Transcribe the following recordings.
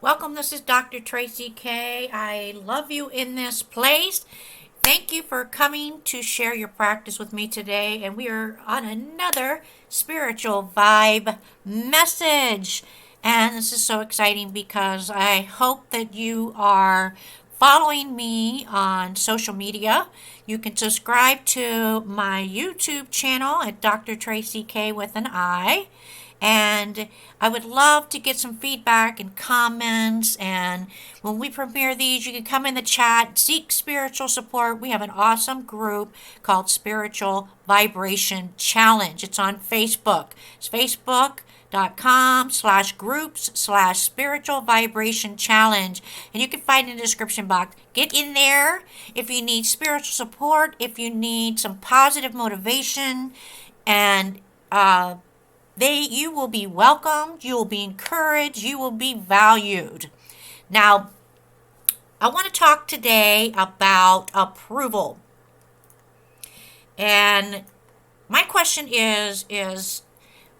Welcome, this is Dr. Traci K. I love you in this place. Thank you for coming to share your practice with me today. And we are on another spiritual vibe message. And this is so exciting because I hope that you are following me on social media. You can subscribe to my YouTube channel at Dr. Traci K with an I. And I would love to get some feedback and comments. And when we premiere these, you can come in the chat, seek spiritual support. We have an awesome group called Spiritual Vibration Challenge. It's on Facebook. It's facebook.com/groups/spiritual vibration challenge. And you can find it in the description box. Get in there if you need spiritual support, if you need some positive motivation, and you will be welcomed, you will be encouraged, you will be valued. Now, I want to talk today about approval. And my question is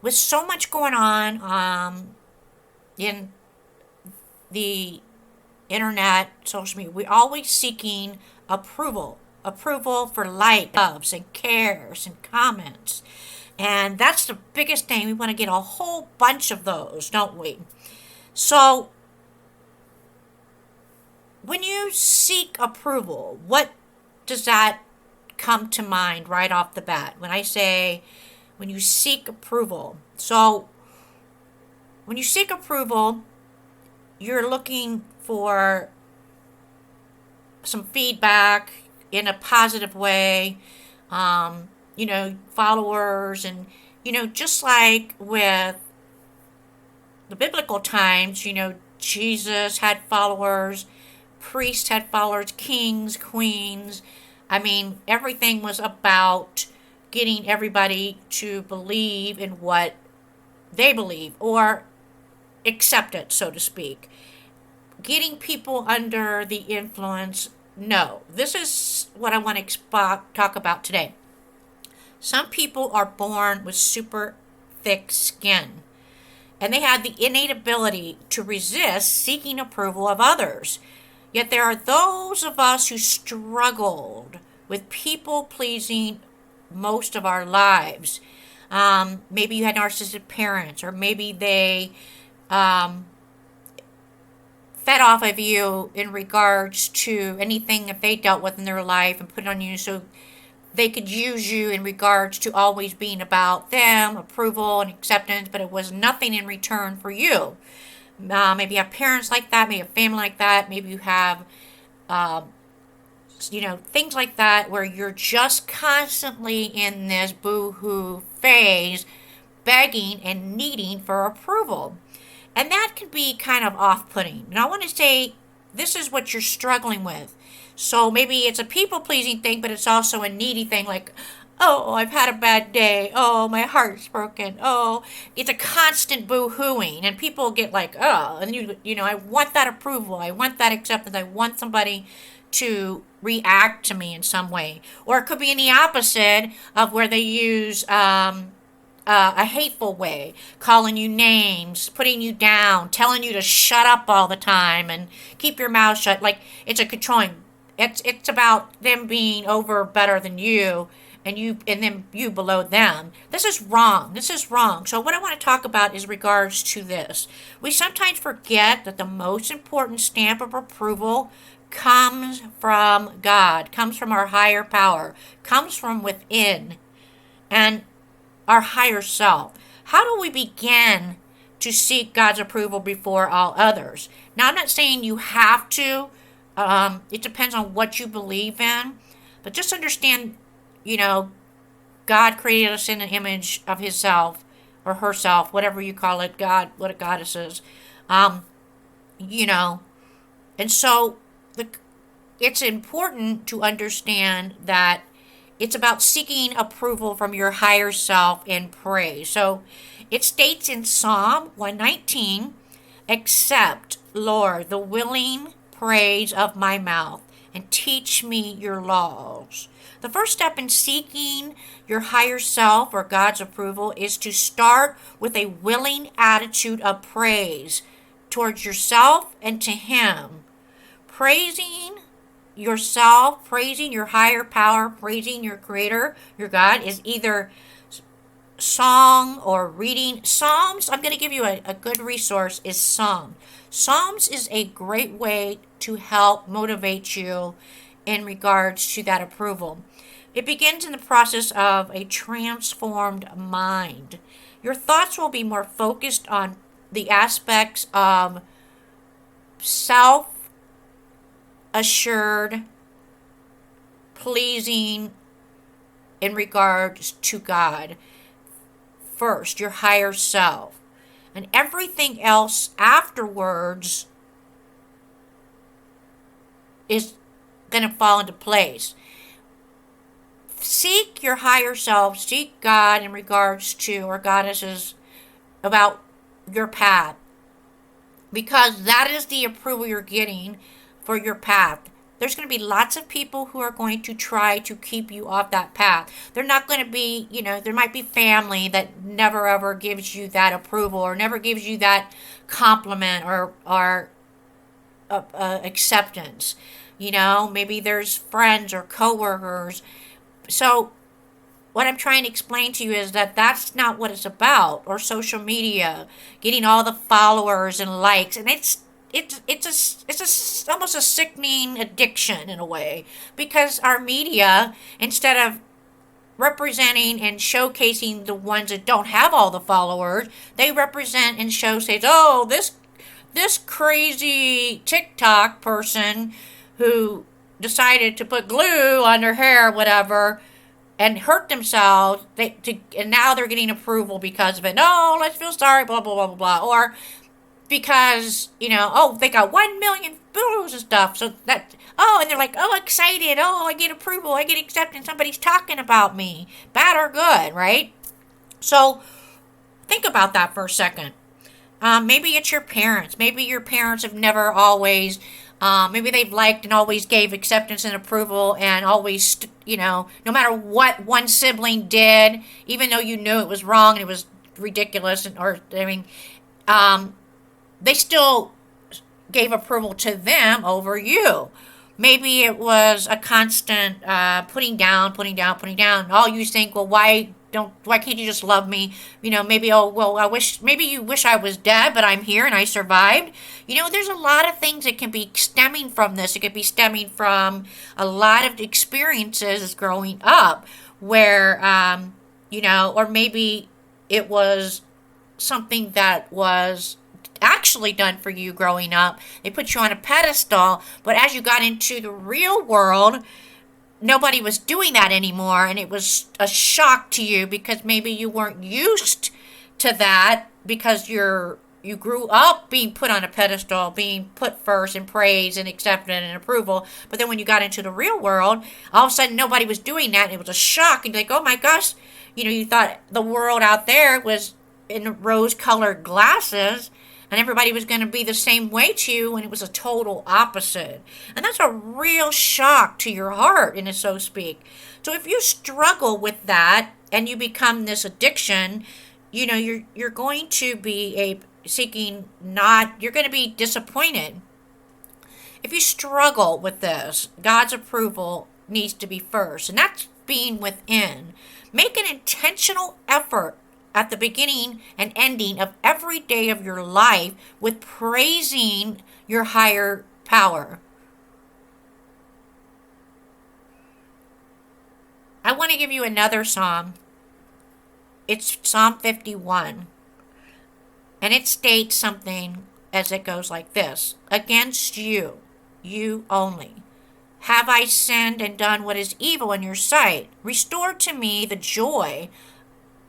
with so much going on in the internet, social media, we're always seeking approval. Approval for likes, loves, and cares and comments. And that's the biggest thing. We want to get a whole bunch of those, don't we? So, when you seek approval, what does that come to mind right off the bat? When I say, when you seek approval. So, when you seek approval, you're looking for some feedback in a positive way. Followers, and, just like with the biblical times, Jesus had followers, priests had followers, kings, queens. I mean, everything was about getting everybody to believe in what they believe or accept it, so to speak. Getting people under the influence, no. This is what I want to talk about today. Some people are born with super thick skin, and they have the innate ability to resist seeking approval of others. Yet there are those of us who struggled with people pleasing most of our lives. Maybe you had narcissistic parents, or maybe they fed off of you in regards to anything that they dealt with in their life and put it on you, so they could use you in regards to always being about them, approval and acceptance, but it was nothing in return for you. Maybe you have parents like that, maybe a family like that, maybe you have, things like that where you're just constantly in this boo-hoo phase, begging and needing for approval. And that can be kind of off-putting. And I want to say this is what you're struggling with. So maybe it's a people-pleasing thing, but it's also a needy thing, like, oh, I've had a bad day. Oh, my heart's broken. Oh, it's a constant boo-hooing. And people get like, oh, and I want that approval. I want that acceptance. I want somebody to react to me in some way. Or it could be in the opposite of where they use a hateful way, calling you names, putting you down, telling you to shut up all the time and keep your mouth shut. Like, it's a controlling. It's about them being over better than you, and then you below them. This is wrong. This is wrong. So what I want to talk about is regards to this. We sometimes forget that the most important stamp of approval comes from God, comes from our higher power, comes from within, and our higher self. How do we begin to seek God's approval before all others? Now, I'm not saying you have to. It depends on what you believe in. But just understand, God created us in the image of Himself or herself, whatever you call it, God, what a goddess is. And so it's important to understand that it's about seeking approval from your higher self in praise. So it states in Psalm 119, accept, Lord, the willing praise of my mouth, and teach me your laws. The first step in seeking your higher self or God's approval is to start with a willing attitude of praise towards yourself and to Him. Praising yourself, praising your higher power, praising your Creator, your God, is either song or reading. Psalms, I'm going to give you a good resource, is Psalm. Psalms is a great way to help motivate you in regards to that approval. It begins in the process of a transformed mind. Your thoughts will be more focused on the aspects of self assured, pleasing in regards to God. First, your higher self. And everything else afterwards is going to fall into place. Seek your higher self, seek God in regards to, or goddesses, about your path, because that is the approval you're getting for your path. There's going to be lots of people who are going to try to keep you off that path. They're not going to be, there might be family that never ever gives you that approval or never gives you that compliment or acceptance. Maybe there's friends or coworkers. So what I'm trying to explain to you is that that's not what it's about, or social media, getting all the followers and likes, and it's almost a sickening addiction in a way, because our media, instead of representing and showcasing the ones that don't have all the followers, they represent and say, oh, this crazy TikTok person who decided to put glue on their hair, whatever, and hurt themselves, and now they're getting approval because of it. No, let's feel sorry, blah, blah, blah, blah, blah. Or because, they got 1 million views and stuff. So and they're like, oh, excited. Oh, I get approval. I get acceptance. Somebody's talking about me, bad or good, right? So think about that for a second. Maybe it's your parents. Maybe your parents have never always, maybe they've liked and always gave acceptance and approval, and always, no matter what one sibling did, even though you knew it was wrong and it was ridiculous, they still gave approval to them over you. Maybe it was a constant putting down, putting down, putting down. All you think, well, why can't you just love me? Maybe, maybe you wish I was dead, but I'm here and I survived. There's a lot of things that can be stemming from this. It could be stemming from a lot of experiences growing up where, or maybe it was something that was actually done for you growing up. They put you on a pedestal, but as you got into the real world, nobody was doing that anymore, and it was a shock to you because maybe you weren't used to that, because you grew up being put on a pedestal, being put first and praised and accepted and approval. But then when you got into the real world, all of a sudden nobody was doing that, and it was a shock, and you're like, oh my gosh, you thought the world out there was in rose-colored glasses, and everybody was going to be the same way to you, and it was a total opposite. And that's a real shock to your heart, and so to speak. So if you struggle with that and you become this addiction, you're going to be you're going to be disappointed. If you struggle with this, God's approval needs to be first, and that's being within. Make an intentional effort at the beginning and ending of every day of your life with praising your higher power. I want to give you another psalm. It's Psalm 51. And it states something as it goes like this. Against you, you only, have I sinned and done what is evil in your sight. Restore to me the joy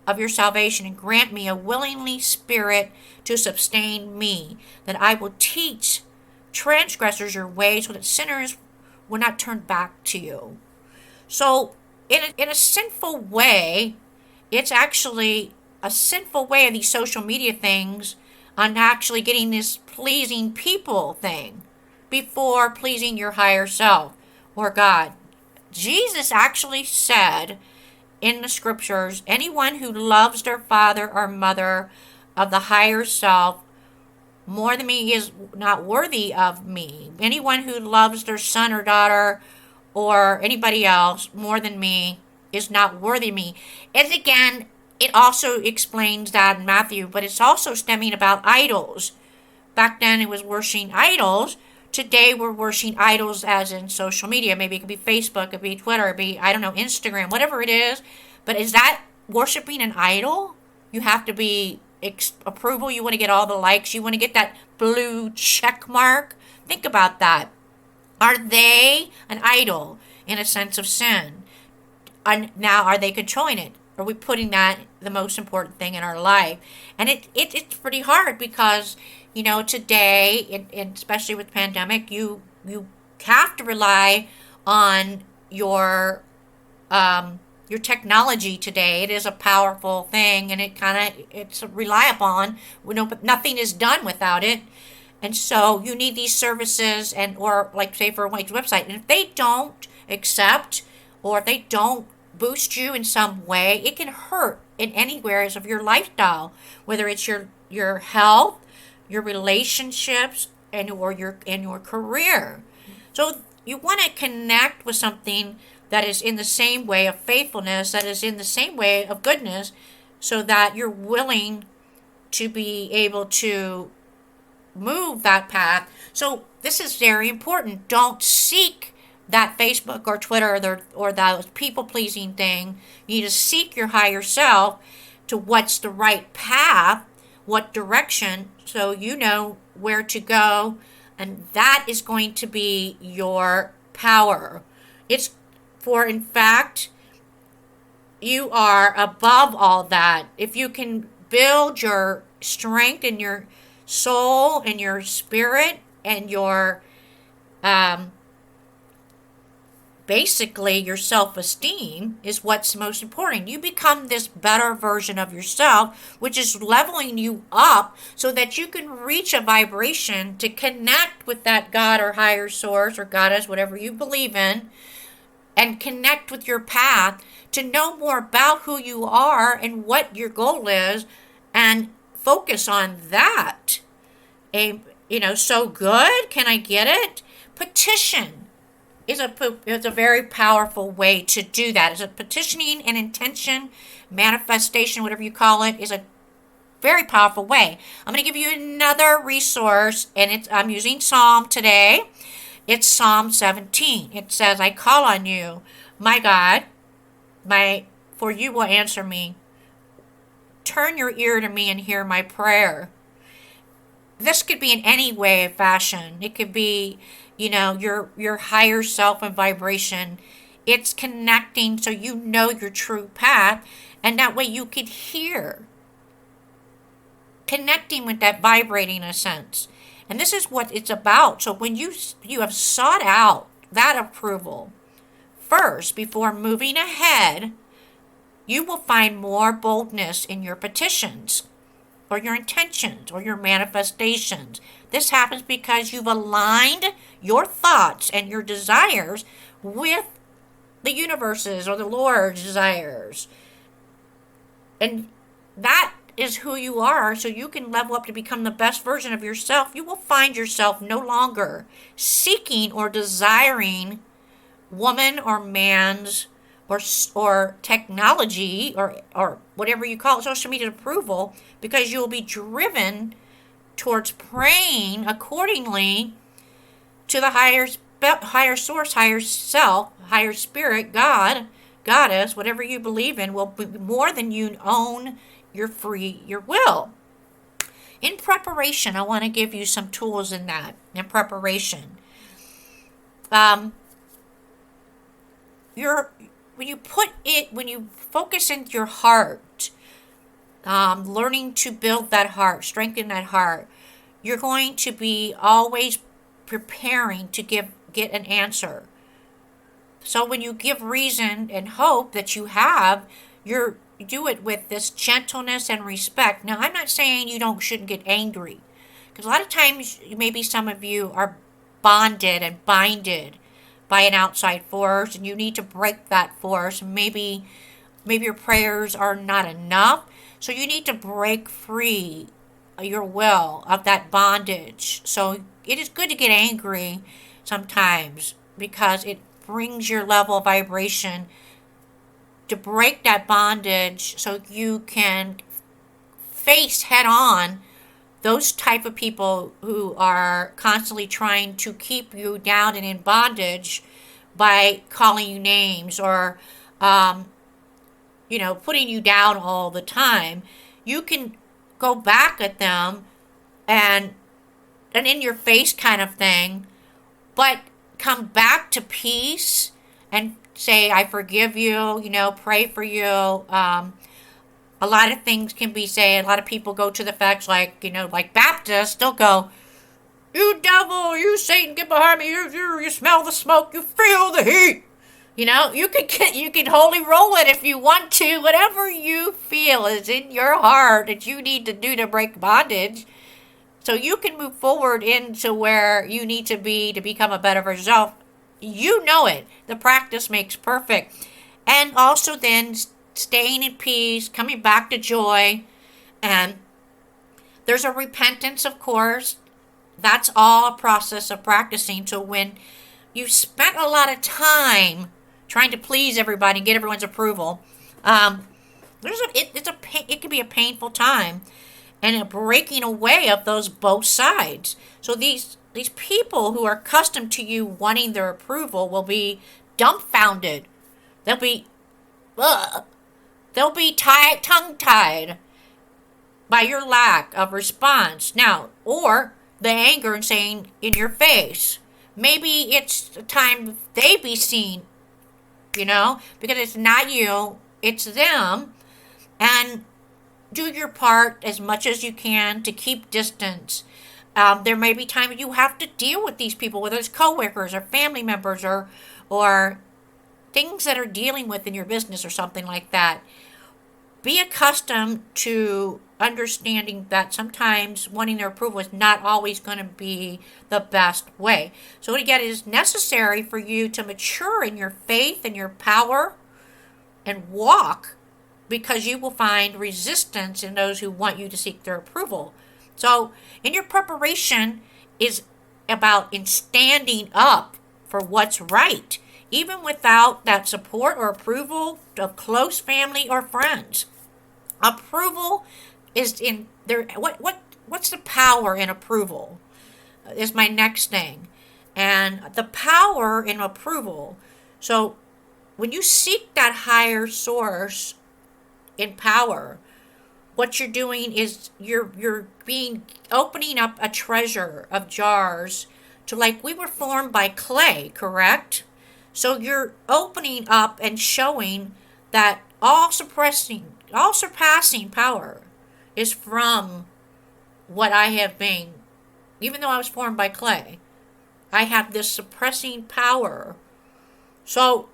of your salvation, and grant me a willingly spirit to sustain me, that I will teach transgressors your ways, so that sinners will not turn back to you. So in a sinful way, it's actually a sinful way of these social media things on actually getting this pleasing people thing before pleasing your higher self or God. Jesus actually said in the scriptures, anyone who loves their father or mother of the higher self more than me is not worthy of me. Anyone who loves their son or daughter or anybody else more than me is not worthy of me. And again, it also explains that in Matthew, but it's also stemming about idols. Back then it was worshiping idols. Today we're worshiping idols as in social media. Maybe it could be Facebook, it could be Twitter, it could be, I don't know, Instagram, whatever it is. But is that worshiping an idol? You have to be approval. You want to get all the likes. You want to get that blue check mark. Think about that. Are they an idol in a sense of sin? And now, are they controlling it? Are we putting that the most important thing in our life? And it's pretty hard because, today, and especially with the pandemic, you have to rely on your technology today. It is a powerful thing, and it's rely upon. But nothing is done without it. And so you need these services, or like say for a website, and if they don't accept, or if they don't boost you in some way, it can hurt in any areas of your lifestyle, whether it's your health, your relationships, and your career. So you want to connect with something that is in the same way of faithfulness, that is in the same way of goodness, so that you're willing to be able to move that path. So this is very important. Don't seek that Facebook or Twitter or that people-pleasing thing. You need to seek your higher self to what's the right path, what direction, so you know where to go, and that is going to be your power. In fact, you are above all that. If you can build your strength in your soul and your spirit and your basically your self-esteem is what's most important. You become this better version of yourself, which is leveling you up so that you can reach a vibration to connect with that God or higher source or goddess, whatever you believe in, and connect with your path to know more about who you are and what your goal is, and focus on that. So good. Can I get it? Petition is a very powerful way to do that. Is a petitioning and intention, manifestation, whatever you call it, is a very powerful way. I'm going to give you another resource, and I'm using Psalm today. It's Psalm 17. It says, "I call on you, my God, for you will answer me. Turn your ear to me and hear my prayer." This could be in any way, fashion. It could be, your higher self and vibration. It's connecting so you know your true path, and that way you could hear. Connecting with that vibrating essence. And this is what it's about. So when you have sought out that approval first before moving ahead, you will find more boldness in your petitions or your intentions or your manifestations. This happens because you've aligned your thoughts and your desires with the universe's or the Lord's desires. And that is who you are, so you can level up to become the best version of yourself. You will find yourself no longer seeking or desiring woman or man's or technology or whatever you call it, social media approval, because you will be driven towards praying accordingly to the higher source, higher self, higher spirit, God, goddess, whatever you believe in, will be more than you own your will. In preparation, I want to give you some tools in preparation. When you focus into your heart, learning to build that heart, strengthen that heart, you're going to be always preparing to get an answer. So when you give reason and hope that you have, you do it with this gentleness and respect. Now, I'm not saying you shouldn't get angry, because a lot of times maybe some of you are bonded and binded by an outside force, and you need to break that force. Maybe your prayers are not enough, so you need to break free your will, of that bondage. So it is good to get angry sometimes because it brings your level of vibration to break that bondage so you can face head on those type of people who are constantly trying to keep you down and in bondage by calling you names or um, putting you down all the time. You can go back at them and an in your face kind of thing, but come back to peace and say, I forgive you, pray for you. A lot of things can be said. A lot of people go to the facts like Baptists, they'll go, you devil, you Satan, get behind me. You smell the smoke, you feel the heat. You can holy roll it if you want to. Whatever you feel is in your heart that you need to do to break bondage, so you can move forward into where you need to be to become a better version of yourself. You know it. The practice makes perfect. And also then staying in peace, coming back to joy. And there's a repentance, of course. That's all a process of practicing. So when you spent a lot of time trying to please everybody and get everyone's approval, it can be a painful time and a breaking away of those both sides. So these people who are accustomed to you wanting their approval will be dumbfounded. They'll be, ugh, they'll be tongue-tied by your lack of response. Now, or the anger and saying in your face, maybe it's time they be seen, because it's not you, it's them. And do your part as much as you can to keep distance. There may be times you have to deal with these people, whether it's coworkers or family members or things that are dealing with in your business or something like that. Be accustomed to understanding that sometimes wanting their approval is not always going to be the best way. So again, it is necessary for you to mature in your faith and your power and walk, because you will find resistance in those who want you to seek their approval. So in your preparation is about in standing up for what's right, even without that support or approval of close family or friends. Approval is in there. What's the power in approval is my next thing. And the power in approval. So when you seek that higher source in power, what you're doing is you're opening up a treasure of jars to, like, we were formed by clay, correct? So you're opening up and showing that all surpassing power is from what I have been. Even though I was formed by clay, I have this suppressing power. So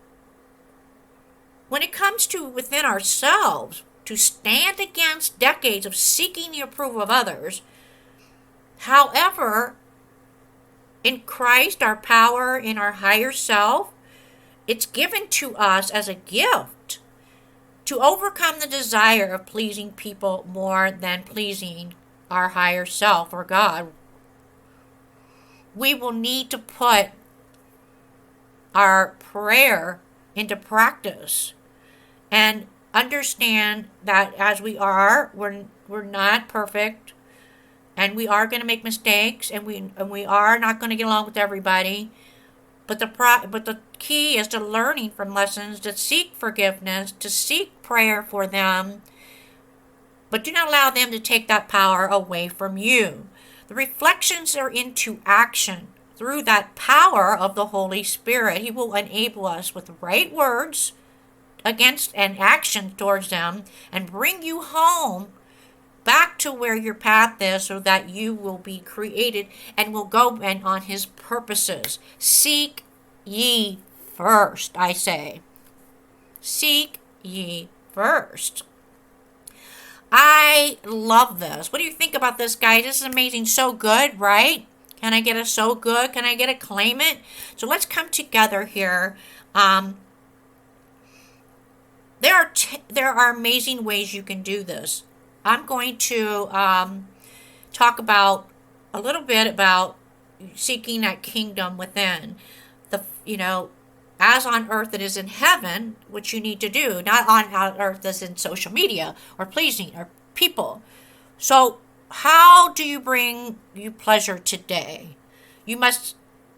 when it comes to within ourselves, to stand against decades of seeking the approval of others, however, in Christ, our power in our higher self, it's given to us as a gift to overcome the desire of pleasing people more than pleasing our higher self or God. We will need to put our prayer into practice and understand that as we are, we're not perfect, and we are going to make mistakes, and we are not going to get along with everybody. But the key is to learning from lessons, to seek forgiveness, to seek prayer for them, but do not allow them to take that power away from you. The reflections are into action through that power of the Holy Spirit. He will enable us with right words against and action towards them and bring you home back to where your path is, so that you will be created and will go and on his purposes. Seek ye first, I say. Seek ye first. I love this. What do you think about this, guys? This is amazing. So good, right? Can I get a so good? Can I get a claim it? So let's come together here. There are amazing ways you can do this. I'm going to talk about a little bit about seeking that kingdom within. As on earth it is in heaven, which you need to do, not on earth as in social media or pleasing or people. So, how do you bring you pleasure today? You must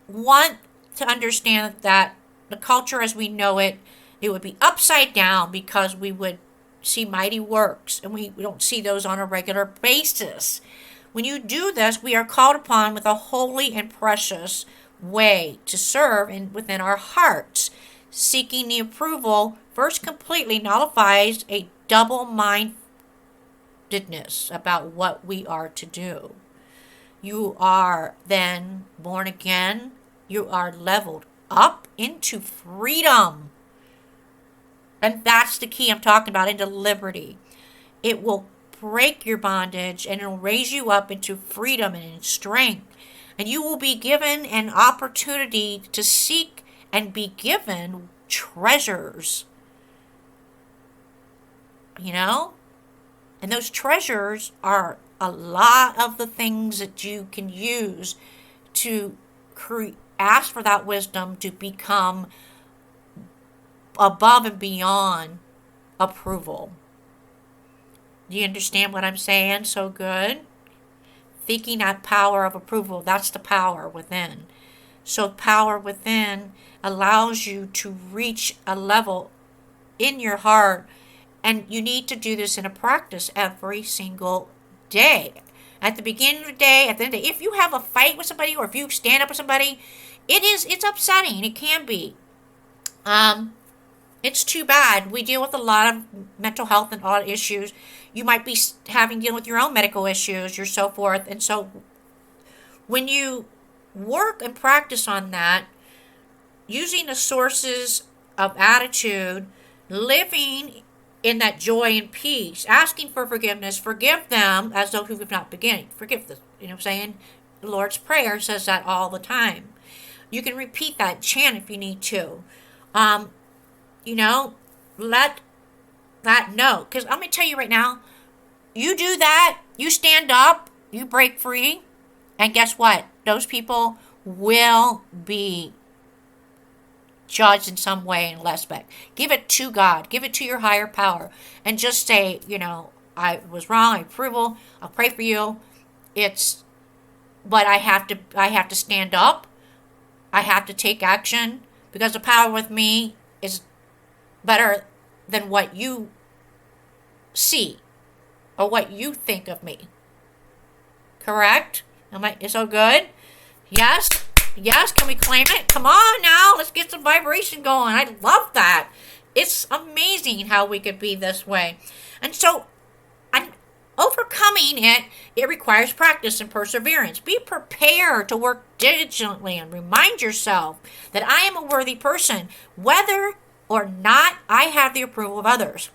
want to understand that the culture as we know it, it would be upside down because we would see mighty works and we don't see those on a regular basis. When you do this, we are called upon with a holy and precious way to serve within our hearts. Seeking the approval first completely nullifies a double mindedness about what we are to do. You are then born again. You are leveled up into freedom. And that's the key I'm talking about, into liberty. It will break your bondage and it'll raise you up into freedom and in strength. And you will be given an opportunity to seek and be given treasures. And those treasures are a lot of the things that you can use to ask for that wisdom to become above and beyond approval. Do you understand what I'm saying? So good. Seeking that power of approval, that's the power within. So power within allows you to reach a level in your heart, and you need to do this in a practice every single day. At the beginning of the day, at the end of the day, if you have a fight with somebody or if you stand up with somebody, it's upsetting. It can be. It's too bad. We deal with a lot of mental health and a lot of issues. You might be dealing with your own medical issues, or so forth. And so when you work and practice on that, using the sources of attitude, living in that joy and peace, asking for forgiveness, forgive them as though who have not begun. Forgive them. You know what I'm saying? The Lord's Prayer says that all the time. You can repeat that, chant if you need to. Let that know. Because I'm going to tell you right now, you do that, you stand up, you break free, and guess what? Those people will be judged in some way in respect. Give it to God. Give it to your higher power. And just say, I was wrong, I approval, I'll pray for you. But I have to stand up. I have to take action because the power with me is better than what you see or what you think of me. Correct? Is so good? Yes? Yes? Can we claim it? Come on now. Let's get some vibration going. I love that. It's amazing how we could be this way. And so, overcoming it requires practice and perseverance. Be prepared to work diligently and remind yourself that I am a worthy person, whether or not I have the approval of others.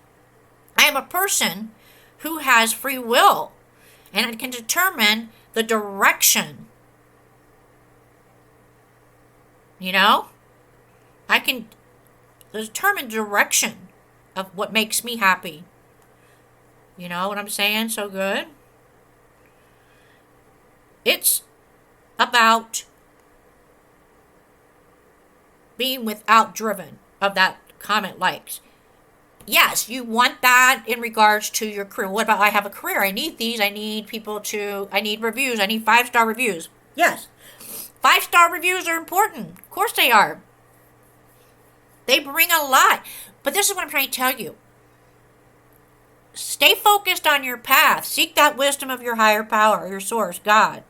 I am a person who has free will and I can determine the direction. I can determine direction of what makes me happy. You know what I'm saying? So good. It's about being without driven of that comment likes. Yes, you want that in regards to your career. What about I have a career? I need these. I need I need reviews. I need 5-star reviews. Yes. 5-star reviews are important. Of course they are. They bring a lot. But this is what I'm trying to tell you. Stay focused on your path. Seek that wisdom of your higher power, your source, God,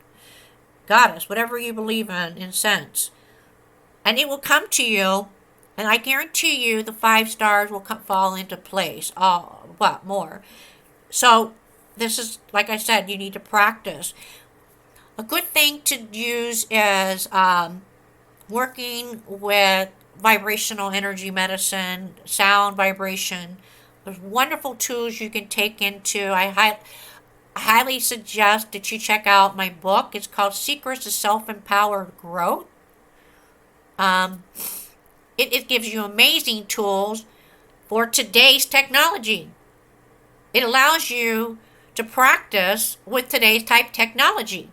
Goddess, whatever you believe in sense. And it will come to you, and I guarantee you the 5 stars will fall into place. More. So this is, like I said, you need to practice. A good thing to use is working with vibrational energy medicine, sound vibration. There's wonderful tools you can take into. I highly suggest that you check out my book. It's called Secrets to Self-Empowered Growth. It gives you amazing tools for today's technology. It allows you to practice with today's type technology.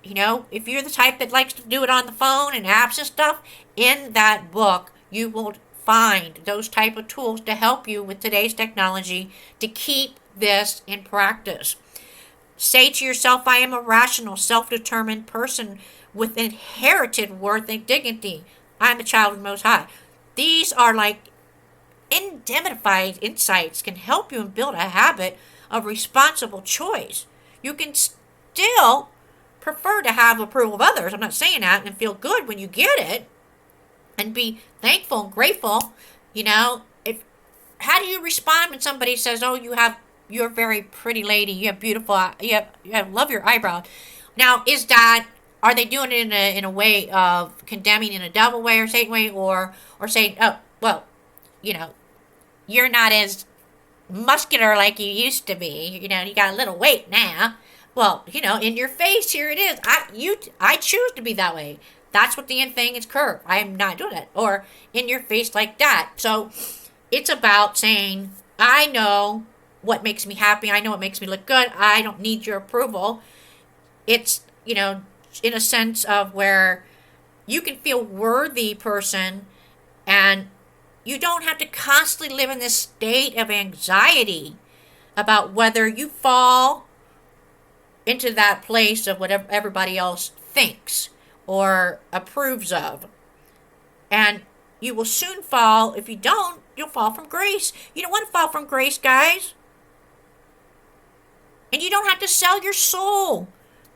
You know, if you're the type that likes to do it on the phone and apps and stuff, in that book, you will find those type of tools to help you with today's technology to keep this in practice. Say to yourself, I am a rational, self-determined person with inherited worth and dignity. I'm a child of the Most High. These are like indemnified insights can help you build a habit of responsible choice. You can still prefer to have approval of others. I'm not saying that, and feel good when you get it and be thankful and grateful. You know, if how do you respond when somebody says, "Oh, you're a very pretty lady. You have beautiful. You have love your eyebrows." Now, are they doing it in a way of condemning in a devil way or Satan way, or saying, "Oh, well, you know, you're not as muscular like you used to be. You know, you got a little weight now." Well, you know, in your face, here it is. I choose to be that way. That's what the end thing is curved. I am not doing it. Or in your face like that. So it's about saying, I know what makes me happy. I know what makes me look good. I don't need your approval. It's, you know, in a sense of where you can feel worthy person, and you don't have to constantly live in this state of anxiety about whether you fall into that place of whatever everybody else thinks or approves of. And you will soon fall. If you don't, you'll fall from grace. You don't want to fall from grace, guys. And you don't have to sell your soul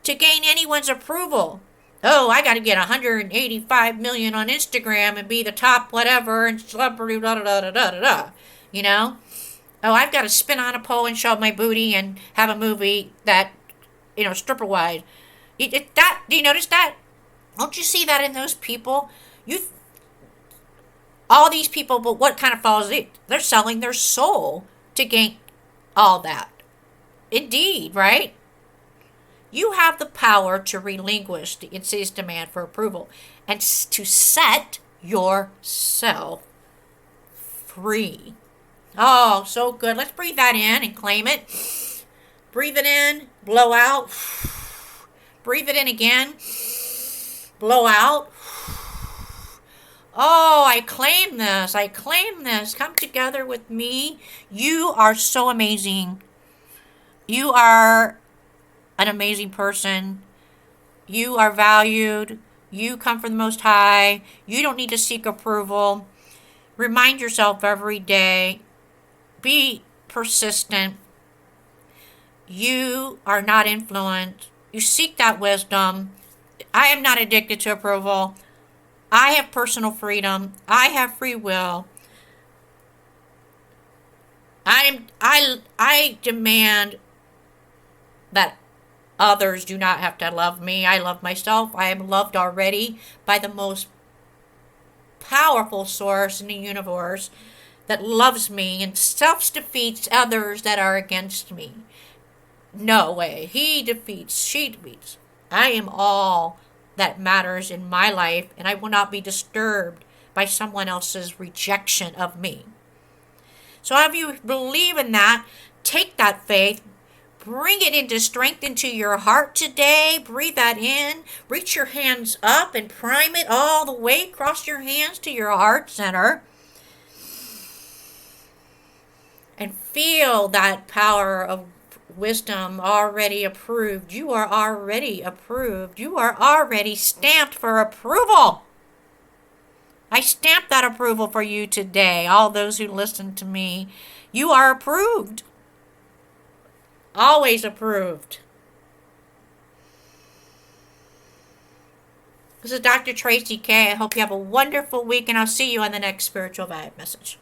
to gain anyone's approval. Oh, I got to get 185 million on Instagram and be the top whatever and celebrity, da da da da da da. You know? Oh, I've got to spin on a pole and show my booty and have a movie that, you know, stripper wise. Do you notice that? Don't you see that in those people? All these people, but what kind of follows it? They're selling their soul to gain all that. Indeed, right? You have the power to relinquish the insidious demand for approval and to set yourself free. Oh, so good. Let's breathe that in and claim it. Breathe it in, blow out. Breathe it in again, blow out. Oh, I claim this. I claim this. Come together with me. You are so amazing. You are an amazing person. You are valued. You come from the Most High. You don't need to seek approval. Remind yourself every day. Be persistent. You are not influenced. You seek that wisdom. I am not addicted to approval. I have personal freedom. I have free will. I demand that others do not have to love me. I love myself. I am loved already by the most powerful source in the universe that loves me and self-defeats others that are against me. No way. He defeats, she defeats. I am all that matters in my life, and I will not be disturbed by someone else's rejection of me. So if you believe in that, take that faith, bring it into strength into your heart today. Breathe that in. Reach your hands up and prime it all the way across your hands to your heart center. And feel that power of wisdom already approved. You are already approved. You are already stamped for approval. I stamped that approval for you today. All those who listen to me, you are approved. Always approved. This is Dr. Traci K. I hope you have a wonderful week, and I'll see you on the next Spiritual Vibe message.